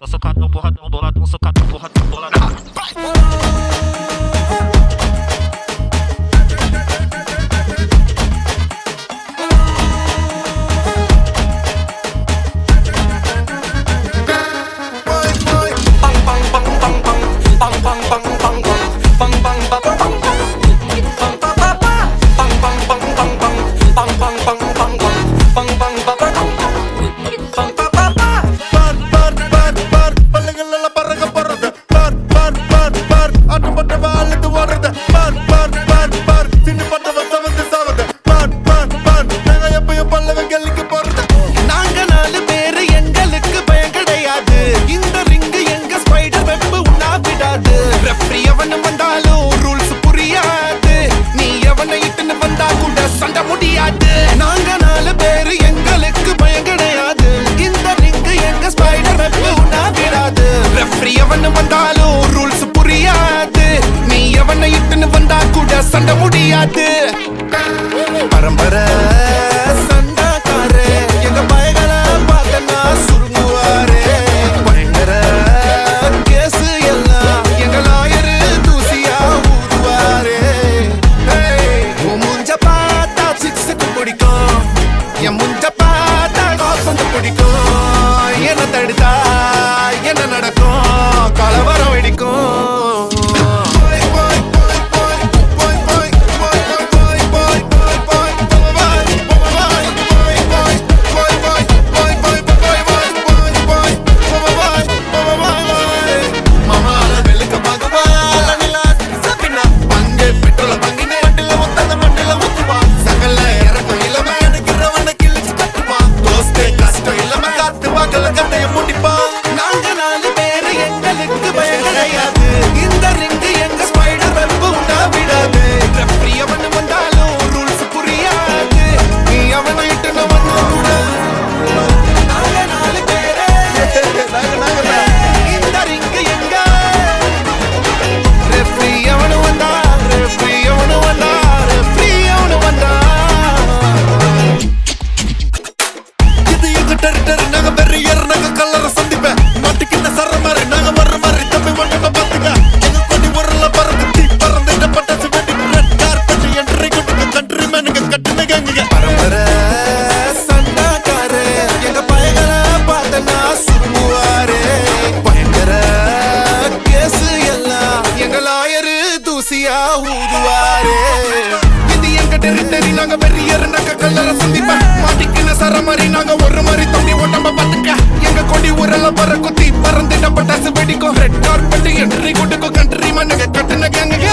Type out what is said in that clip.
Socadão, porradão, boladão, socadão, porradão, boladão. சண்ட முடியாது பரம்பரை சண்டாக்காரே எங்க பயங்கள பார்த்தனா சுருங்குவாரே பயங்கர கேசு எல்லாம் எங்க லாயரு தூசியா ஊதுவாரே மூஞ்ச பார்த்தா சிக்ஸுக்கு பிடிக்கும் என் முஞ்ச பார்த்தா காசந்து பிடிக்கும் என்ன தடுத்தா என்ன நடக்கும் கலவரம் வெடிக்கும் நாங்க வெறியர் நாங்க கல்லற சந்திப்ப மாட்டிக்கின சரமாரி நாங்க ஒரு மாதிரி தம்பி ஓட்டம்ப பாத்துக்க எங்க கொடி ஊரெல்லாம் பற குத்தி பறந்துட்ட பட்டாசு வெடிக்கும் ரெட் கார்பெட் என்ட்ரி கொடுக்கும் கண்ட்ரி மண்ணுங்க கட்டுன கேங்க